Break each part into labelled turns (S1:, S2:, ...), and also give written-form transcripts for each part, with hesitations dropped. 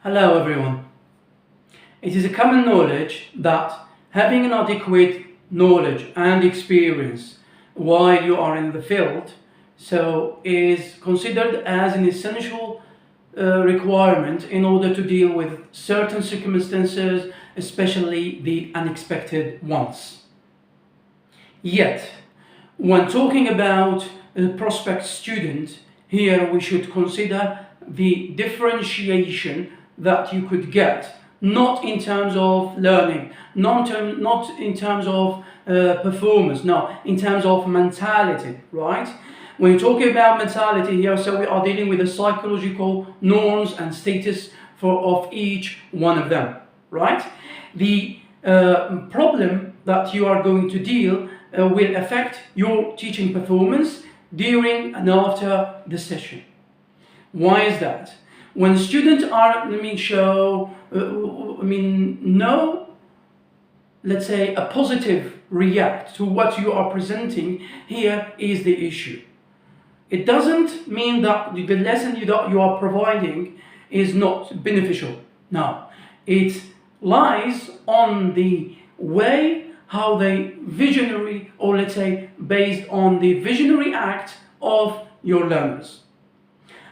S1: Hello everyone. It is a common knowledge that having an adequate knowledge and experience while you are in the field is considered as an essential requirement in order to deal with certain circumstances, especially the unexpected ones. Yet, when talking about a prospect student, here we should consider the differentiation that you could get, not in terms of learning, not in terms of performance, no, in terms of mentality, right? When you're talking about mentality here, so we are dealing with the psychological norms and status of each one of them, right? The problem that you are going to deal will affect your teaching performance during and after the session. Why is that? When students are, let's say, a positive react to what you are presenting, here is the issue. It doesn't mean that the lesson that you are providing is not beneficial. No, it lies on the way how they visionary, or let's say based on the visionary act of your learners.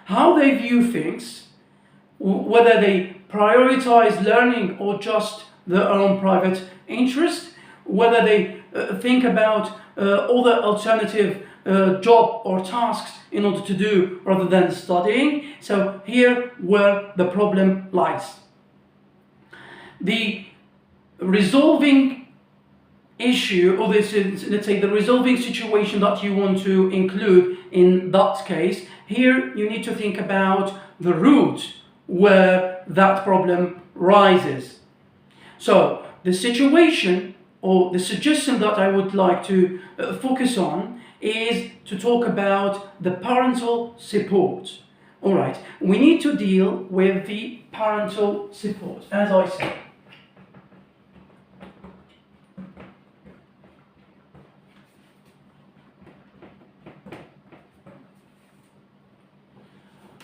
S1: How they view things, whether they prioritize learning or just their own private interest, whether they think about other alternative job or tasks in order to do rather than studying. So here where the problem lies. The resolving issue, or this is, let's say, the resolving situation that you want to include in that case, here you need to think about the root where that problem rises. So the situation or the suggestion that I would like to focus on is to talk about the parental support. All right, we need to deal with the parental support, as I said.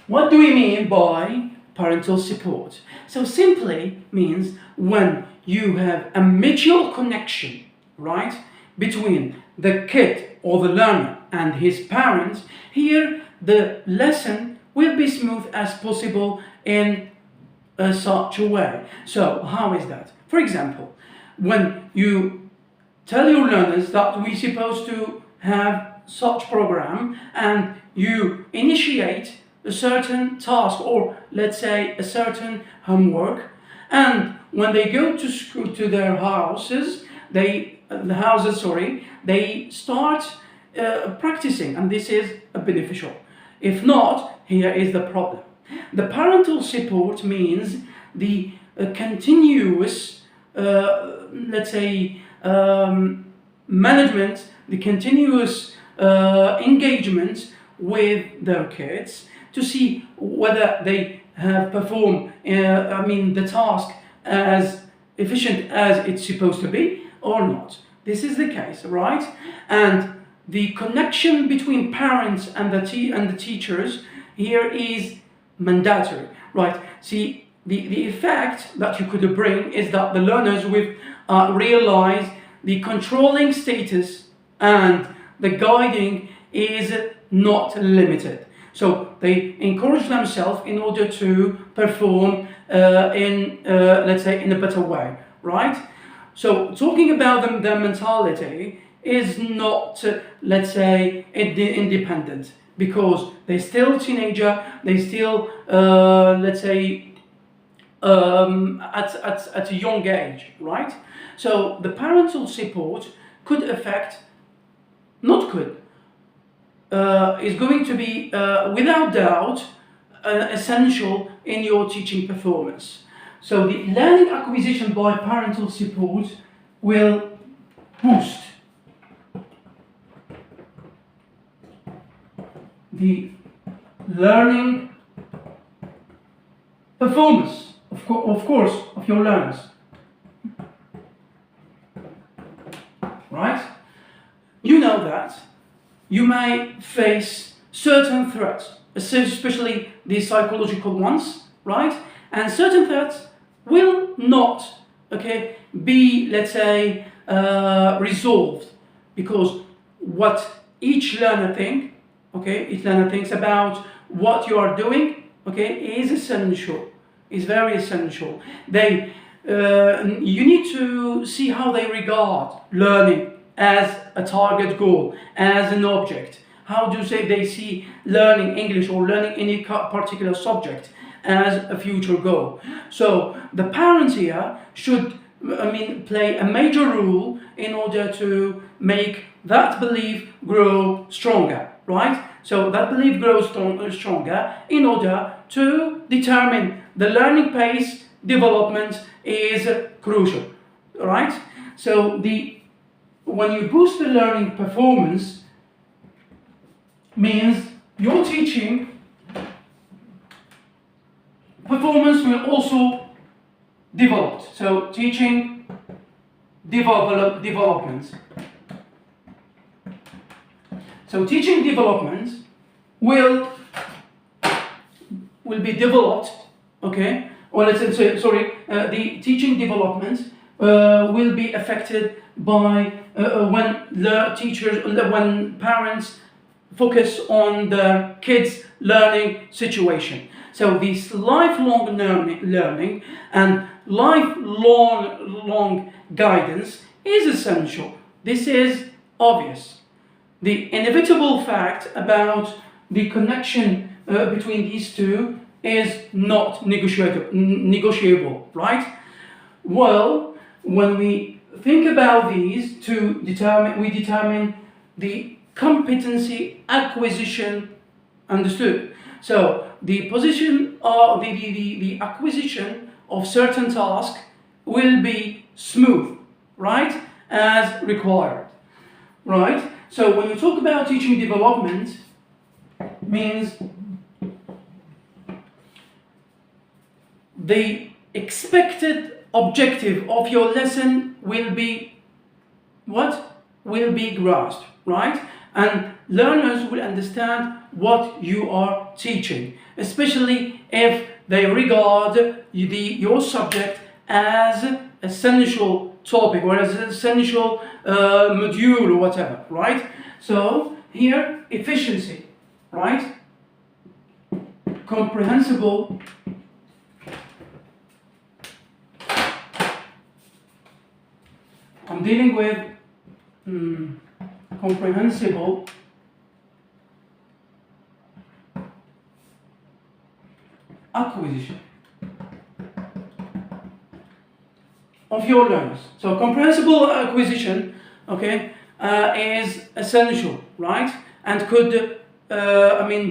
S1: What do we mean by parental support? So simply means when you have a mutual connection, right, between the kid or the learner and his parents, here the lesson will be smooth as possible in such a way. So how is that? For example, when you tell your learners that we're supposed to have such program and you initiate a certain task, or let's say a certain homework, and when they go to school, to their houses, they start practicing, and this is beneficial. If not, here is the problem. The parental support means the continuous, let's say, management, the continuous engagement with their kids, to see whether they have performed the task as efficient as it's supposed to be or not. This is the case, right? And the connection between parents and the teachers here is mandatory, right? See, the effect that you could bring is that the learners will realize the controlling status and the guiding is not limited. So they encourage themselves in order to perform let's say, in a better way, right? So talking about their mentality is not, let's say, independent, because they're still teenager, they still, let's say, at a young age, right? So the parental support could affect, not could, is going to be, without doubt, essential in your teaching performance. So the learning acquisition by parental support will boost the learning performance, of course, of your learners. Right? You know that you may face certain threats, especially the psychological ones, right? And certain threats will not, okay, be, let's say, resolved, because what each learner thinks about what you are doing, okay, is essential, is very essential. You need to see how they regard learning as a target goal, as an object. How do they see learning English or learning any particular subject as a future goal? So the parents here should, play a major role in order to make that belief grow stronger, right? So that belief grows stronger in order to determine the learning pace. Development is crucial, right? So when you boost the learning performance, means your teaching performance will also develop. So teaching development. So teaching development will be developed, okay? Or let's say, the teaching development will be affected by when parents focus on the kids' learning situation. So this lifelong learning and lifelong guidance is essential. This is obvious. The inevitable fact about the connection between these two is not negotiable, right? Well, when we think about these we determine the competency acquisition understood. So the position of the acquisition of certain tasks will be smooth, right, as required, right? So when you talk about teaching development, means the expected objective of your lesson will be what? Will be grasped, right? And learners will understand what you are teaching, especially if they regard your subject as essential topic or as an essential module or whatever, right? So here, efficiency, right? Comprehensible I'm dealing with comprehensible acquisition of your learners. So comprehensible acquisition, okay, is essential, right? And could,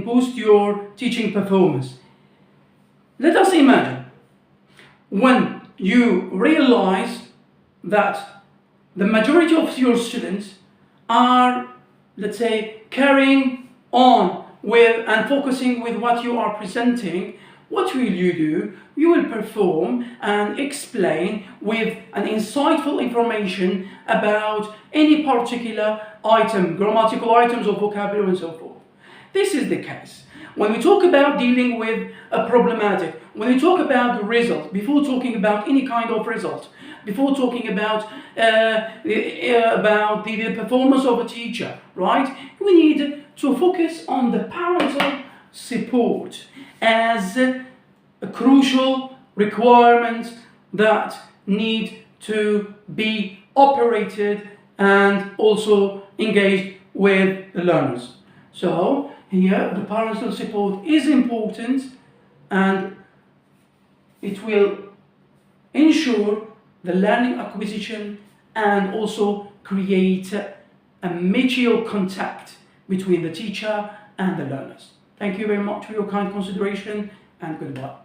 S1: boost your teaching performance. Let us imagine when you realize that the majority of your students are, let's say, carrying on with and focusing with what you are presenting, what will you do? You will perform and explain with an insightful information about any particular item, grammatical items or vocabulary and so forth. This is the case. When we talk about dealing with a problematic, when we talk about the result, before talking about any kind of result, before talking about the performance of a teacher, right? We need to focus on the parental support as a crucial requirement that need to be operated and also engaged with the learners. So here the parental support is important, and it will ensure the learning acquisition and also create a mutual contact between the teacher and the learners. Thank you very much for your kind consideration, and goodbye.